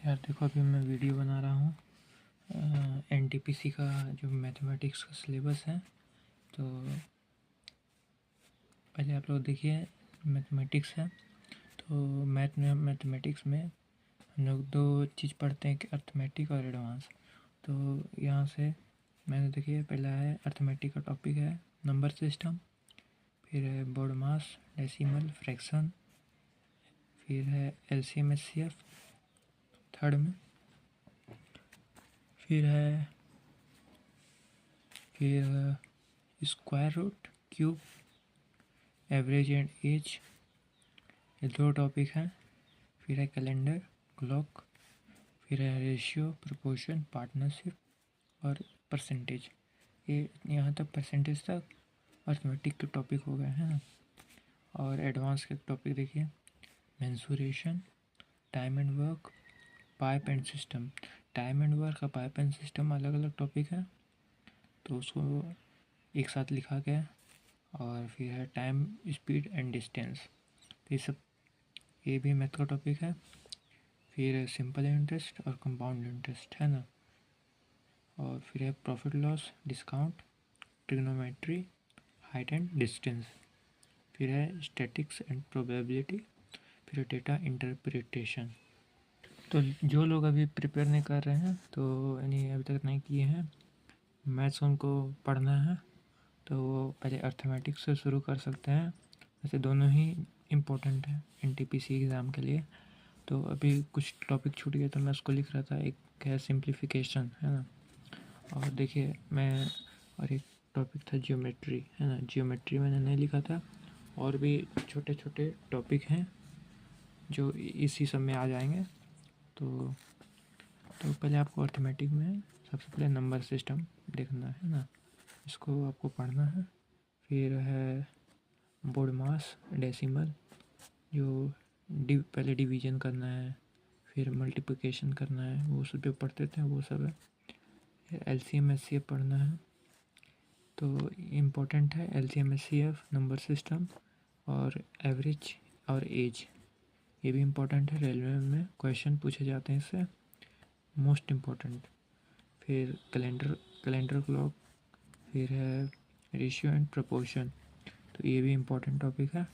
यार देखो, अभी मैं वीडियो बना रहा हूँ एनटीपीसी का जो मैथमेटिक्स का सिलेबस है। तो पहले आप लोग देखिए, मैथमेटिक्स है। तो मैथमेटिक्स में हम लोग दो चीज़ पढ़ते हैं कि अर्थमेटिक और एडवांस। तो यहाँ से मैंने देखिए, पहला है अर्थमेटिक का टॉपिक है नंबर सिस्टम, फिर है बोर्ड मास, डेसिमल, फ्रैक्शन, फिर है एलसीएम एचसीएफ थर्ड में, फिर square root, cube, average and age, ये दो टॉपिक हैं। फिर है कैलेंडर, क्लॉक, फिर है रेशियो, प्रोपोर्शन, पार्टनरशिप और परसेंटेज। ये यहाँ तक परसेंटेज तक अर्थमेटिक के टॉपिक हो गए हैं ना। और एडवांस के टॉपिक देखिए, mensuration, time and work, pipe and system. Time and work का पाइप एंड सिस्टम अलग अलग टॉपिक है, तो उसको एक साथ लिखा गया। और फिर है टाइम, स्पीड एंड डिस्टेंस, तो ये सब ये भी मैथ का टॉपिक है। फिर सिंपल इंटरेस्ट और कंपाउंड इंटरेस्ट है ना। और फिर है profit loss, discount, trigonometry, height and distance. फिर है स्टैटिक्स एंड प्रोबेबिलिटी, फिर डेटा इंटरप्रिटेशन। तो जो लोग अभी प्रिपेयर नहीं कर रहे हैं, तो यानी अभी तक नहीं किए हैं मैथ्स, उनको पढ़ना है तो वो पहले अर्थमेटिक्स से शुरू कर सकते हैं। वैसे दोनों ही इम्पोर्टेंट है एनटीपीसी एग्ज़ाम के लिए। तो अभी कुछ टॉपिक छूट गया तो मैं उसको लिख रहा था। एक है सिंप्लीफिकेशन, है ना। और देखिए और एक टॉपिक था ज्योमेट्री, है ना। ज्योमेट्री मैंने नहीं लिखा था। और भी छोटे छोटे टॉपिक हैं जो इसी सब में आ जाएंगे। तो पहले आपको अर्थमेटिक में सबसे पहले नंबर सिस्टम देखना है ना, इसको आपको पढ़ना है। फिर है बोर्ड मास, डेसिमल, जो पहले डिवीजन करना है, फिर मल्टीप्लिकेशन करना है, वो सब जो पढ़ते थे वो सब है। एलसीएम एचसीएफ पढ़ना है, तो इम्पोर्टेंट है एलसीएम एचसीएफ, नंबर सिस्टम और एवरेज और एज, ये भी इम्पोर्टेंट है। रेलवे में क्वेश्चन पूछे जाते हैं इससे, मोस्ट इम्पोर्टेंट। फिर कैलेंडर क्लॉक, फिर है रेशियो एंड प्रोपोर्शन, तो ये भी इम्पोर्टेंट टॉपिक है।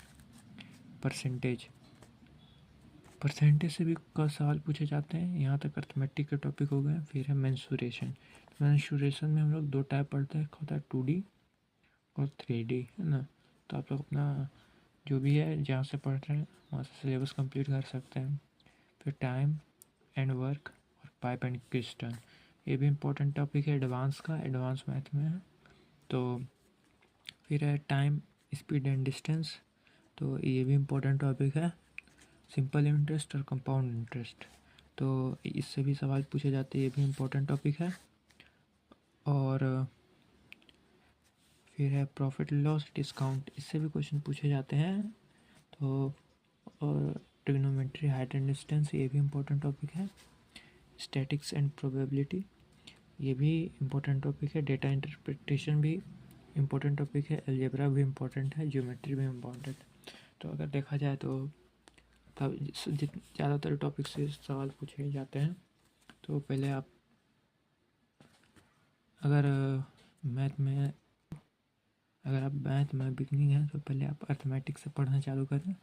परसेंटेज से भी का सवाल पूछे जाते हैं। यहाँ तक अर्थमेटिक के टॉपिक हो गए। फिर है मेंसुरेशन। तो मेंसुरेशन में हम लोग दो टाइप पढ़ते हैं, एक होता है 2D और 3D, है ना। तो आप लोग अपना जो भी है जहाँ से पढ़ रहे हैं वहाँ से सिलेबस कंप्लीट कर सकते हैं। फिर टाइम एंड वर्क और पाइप एंड क्रिस्टल, ये भी इम्पोर्टेंट टॉपिक है एडवांस का, एडवांस मैथ में है। तो फिर है टाइम, स्पीड एंड डिस्टेंस, तो ये भी इम्पोर्टेंट टॉपिक है। सिंपल इंटरेस्ट और कंपाउंड इंटरेस्ट, तो इससे भी सवाल पूछे जाते हैं, ये भी इम्पोर्टेंट टॉपिक है। और फिर है प्रॉफिट लॉस, डिस्काउंट, इससे भी क्वेश्चन पूछे जाते हैं। तो और ट्रिग्नोमेट्री, हाइट एंड डिस्टेंस, ये भी इम्पोर्टेंट टॉपिक है। स्टैटिक्स एंड प्रोबेबिलिटी, ये भी इम्पोर्टेंट टॉपिक है। डेटा इंटरप्रिटेशन भी इम्पोर्टेंट टॉपिक है। अलजेब्रा भी इम्पोर्टेंट है। ज्योमेट्री भी इम्पोर्टेंट है। तो अगर देखा जाए तो तब ज़्यादातर टॉपिक से सवाल पूछे जाते हैं। तो पहले आप अगर मैथ में बिगनिंग है तो पहले आप अर्थमेटिक से पढ़ना चालू करें,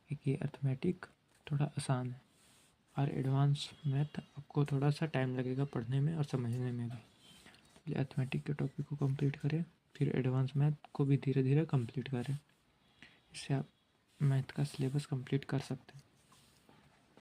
क्योंकि अर्थमेटिक थोड़ा आसान है। और एडवांस मैथ आपको थोड़ा सा टाइम लगेगा पढ़ने में और समझने में भी। पहले अर्थमेटिक के टॉपिक को कंप्लीट करें, फिर एडवांस मैथ को भी धीरे धीरे कंप्लीट करें। इससे आप मैथ का सिलेबस कंप्लीट कर सकते हैं।